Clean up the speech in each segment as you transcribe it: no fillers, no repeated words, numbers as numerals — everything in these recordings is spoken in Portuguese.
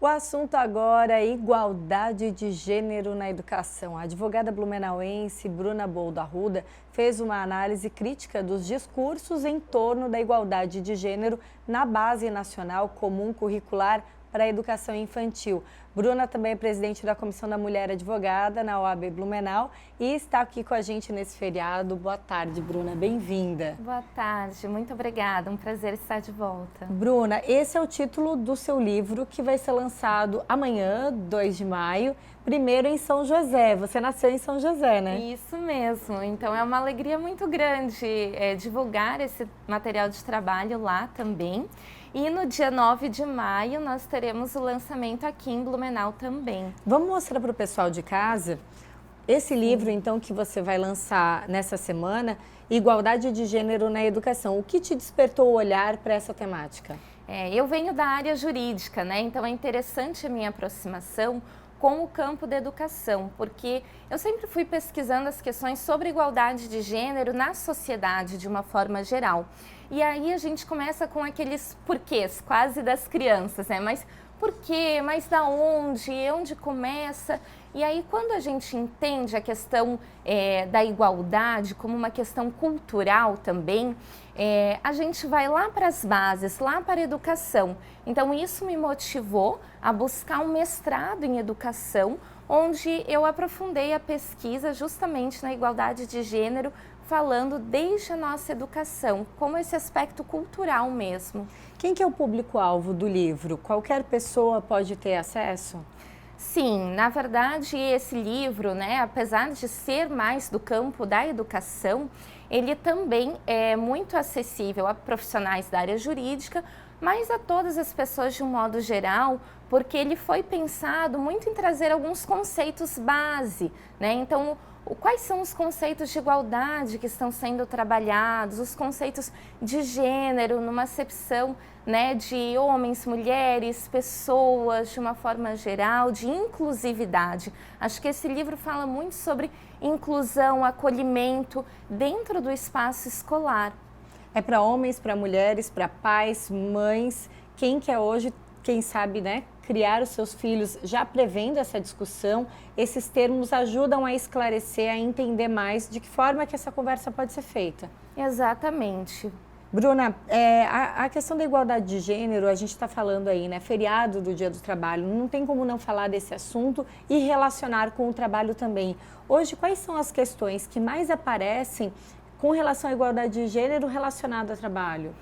O assunto agora é igualdade de gênero na educação. A advogada blumenauense Bruna Boldo Arruda fez uma análise crítica dos discursos em torno da igualdade de gênero na Base Nacional Comum Curricular para a Educação Infantil. Bruna também é presidente da Comissão da Mulher Advogada na OAB Blumenau e está aqui com a gente nesse feriado. Boa tarde, Bruna. Bem-vinda. Boa tarde, muito obrigada. Um prazer estar de volta. Bruna, esse é o título do seu livro que vai ser lançado amanhã, 2 de maio, primeiro em São José. Você nasceu em São José, né? Isso mesmo. Então é uma alegria muito grande divulgar esse material de trabalho lá também. E no dia 9 de maio nós teremos o lançamento aqui em Blumenau também. Vamos mostrar para o pessoal de casa esse livro, então, que você vai lançar nessa semana, Igualdade de Gênero na Educação. O que te despertou o olhar para essa temática? Eu venho da área jurídica, né? Então é interessante a minha aproximação com o campo da educação, porque eu sempre fui pesquisando as questões sobre igualdade de gênero na sociedade de uma forma geral. E aí a gente começa com aqueles porquês, quase das crianças, né? Mas por quê? Mas da onde? Onde começa? E aí quando a gente entende a questão da igualdade como uma questão cultural também, a gente vai lá para as bases, lá para a educação. Então isso me motivou a buscar um mestrado em educação, onde eu aprofundei a pesquisa justamente na igualdade de gênero, falando desde a nossa educação, como esse aspecto cultural mesmo. Quem que é o público-alvo do livro? Qualquer pessoa pode ter acesso? Sim, na verdade esse livro, né, apesar de ser mais do campo da educação, ele também é muito acessível a profissionais da área jurídica, mas a todas as pessoas de um modo geral, porque ele foi pensado muito em trazer alguns conceitos base, né? Então, quais são os conceitos de igualdade que estão sendo trabalhados, os conceitos de gênero numa acepção, né, de homens, mulheres, pessoas de uma forma geral, de inclusividade. Acho que esse livro fala muito sobre inclusão, acolhimento dentro do espaço escolar. É para homens, para mulheres, para pais, mães, quem quer hoje, quem sabe, né, criar os seus filhos já prevendo essa discussão. Esses termos ajudam a esclarecer, a entender mais de que forma que essa conversa pode ser feita. Exatamente. Bruna, a questão da igualdade de gênero, a gente está falando aí, né, feriado do Dia do Trabalho, não tem como não falar desse assunto e relacionar com o trabalho também. Hoje, quais são as questões que mais aparecem com relação à igualdade de gênero relacionada ao trabalho?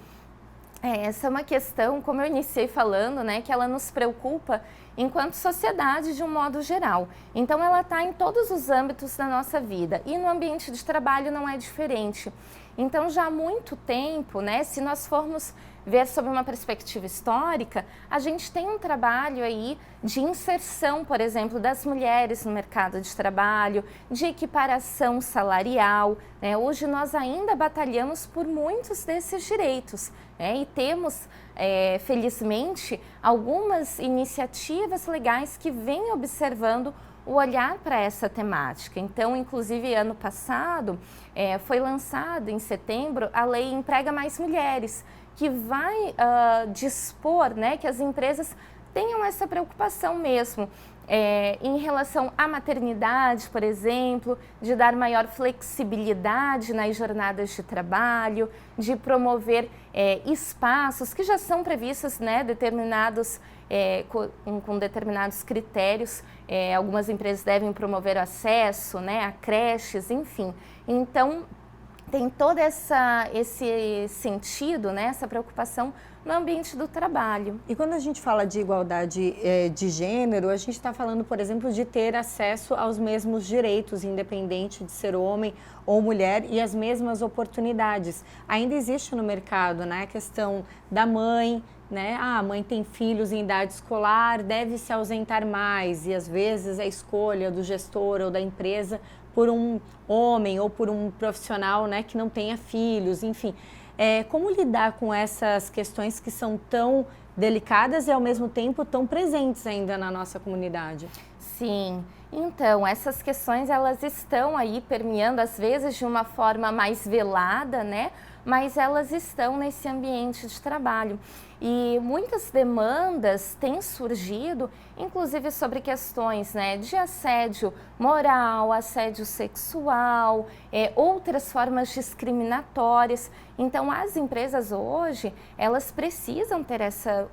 Essa é uma questão, como eu iniciei falando, né, que ela nos preocupa enquanto sociedade de um modo geral. Então ela está em todos os âmbitos da nossa vida e no ambiente de trabalho não é diferente. Então já há muito tempo, né, se nós formos ver sob uma perspectiva histórica, a gente tem um trabalho aí de inserção, por exemplo, das mulheres no mercado de trabalho, de equiparação salarial, né? Hoje nós ainda batalhamos por muitos desses direitos, né? E temos, felizmente, algumas iniciativas legais que vêm observando o olhar para essa temática. Então, inclusive, ano passado, foi lançado em setembro a Lei Emprega Mais Mulheres, que vai dispor, né, que as empresas tenham essa preocupação mesmo em relação à maternidade, por exemplo, de dar maior flexibilidade nas jornadas de trabalho, de promover espaços que já são previstos, né, determinados com determinados critérios. Algumas empresas devem promover o acesso, né, a creches, enfim. Então, tem todo esse sentido, né, essa preocupação no ambiente do trabalho. E quando a gente fala de igualdade de gênero, a gente está falando, por exemplo, de ter acesso aos mesmos direitos, independente de ser homem ou mulher, e as mesmas oportunidades. Ainda existe no mercado, né, a questão da mãe, né? A mãe tem filhos em idade escolar, deve se ausentar mais, e às vezes a escolha do gestor ou da empresa por um homem ou por um profissional, né, que não tenha filhos, enfim. Como lidar com essas questões que são tão delicadas e ao mesmo tempo tão presentes ainda na nossa comunidade? Sim, Então, essas questões elas estão aí permeando, às vezes de uma forma mais velada, né? Mas elas estão nesse ambiente de trabalho. E muitas demandas têm surgido, inclusive sobre questões, né, de assédio moral, assédio sexual, outras formas discriminatórias. Então, as empresas hoje, elas precisam ter essa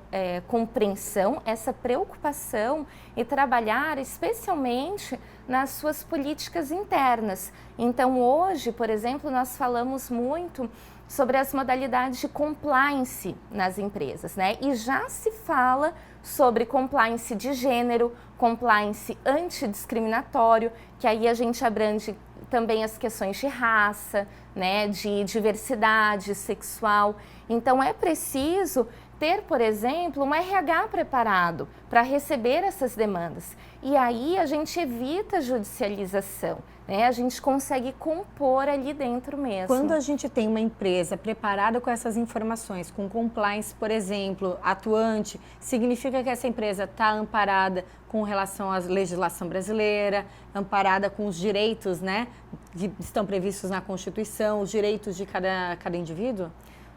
compreensão, essa preocupação e trabalhar especialmente nas suas políticas internas. Então, hoje, por exemplo, nós falamos muito sobre as modalidades de compliance nas empresas, né? E já se fala sobre compliance de gênero, compliance antidiscriminatório, que aí a gente abrange também as questões de raça, né, de diversidade sexual. Então é preciso ter, por exemplo, um RH preparado para receber essas demandas. E aí a gente evita a judicialização, né? A gente consegue compor ali dentro mesmo. Quando a gente tem uma empresa preparada com essas informações, com compliance, por exemplo, atuante, significa que essa empresa está amparada com relação à legislação brasileira, amparada com os direitos, né, que estão previstos na Constituição, os direitos de cada indivíduo?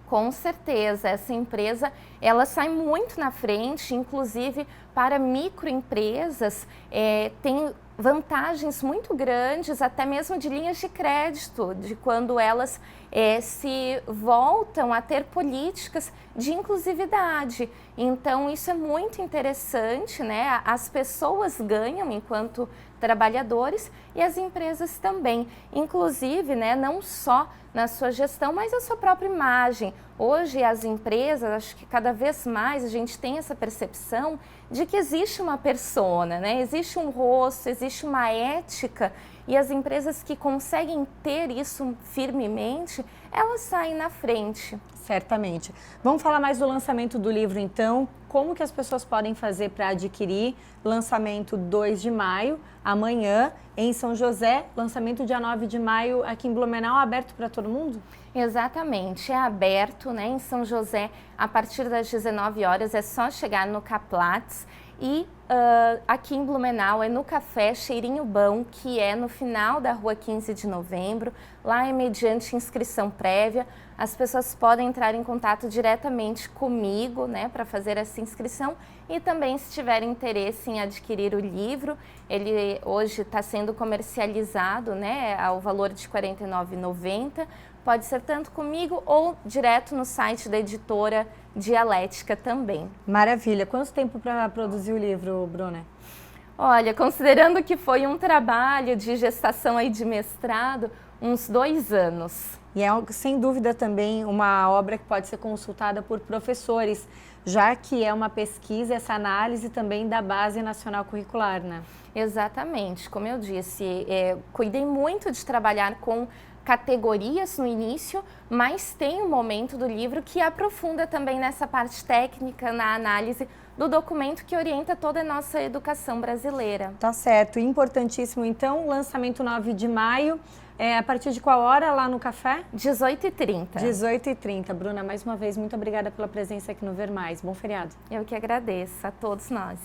Com certeza, essa empresa ela sai muito na frente, inclusive para microempresas tem vantagens muito grandes, até mesmo de linhas de crédito, de quando elas se voltam a ter políticas de inclusividade. Então isso é muito interessante, né? As pessoas ganham enquanto trabalhadores e as empresas também, inclusive, né, não só na sua gestão, mas a sua própria imagem. Hoje as empresas, acho que cada vez mais a gente tem essa percepção de que existe uma persona, né? Existe um rosto, existe uma ética e as empresas que conseguem ter isso firmemente, elas saem na frente. Certamente. Vamos falar mais do lançamento do livro, então. Como que as pessoas podem fazer para adquirir? Lançamento 2 de maio, amanhã, em São José. Lançamento dia 9 de maio aqui em Blumenau, aberto para todo mundo? Exatamente, é aberto, né, em São José a partir das 19 horas, é só chegar no Caplatz. E aqui em Blumenau é no Café Cheirinho Bom, que é no final da rua 15 de novembro. Lá é mediante inscrição prévia. As pessoas podem entrar em contato diretamente comigo, né, para fazer essa inscrição. E também, se tiverem interesse em adquirir o livro, ele hoje está sendo comercializado, né, ao valor de R$ 49,90. Pode ser tanto comigo ou direto no site da editora Dialética também. Maravilha. Quanto tempo para produzir o livro, Bruna? Olha, considerando que foi um trabalho de gestação aí de mestrado, uns 2 anos. E é, sem dúvida, também uma obra que pode ser consultada por professores, já que é uma pesquisa, essa análise também da Base Nacional Curricular, né? Exatamente. Como eu disse, cuidei muito de trabalhar com categorias no início, mas tem um momento do livro que aprofunda também nessa parte técnica, na análise do documento que orienta toda a nossa educação brasileira. Tá certo. Importantíssimo, então, lançamento 9 de maio. A partir de qual hora lá no café? 18h30. 18h30. Bruna, mais uma vez, muito obrigada pela presença aqui no Ver Mais. Bom feriado. Eu que agradeço a todos nós.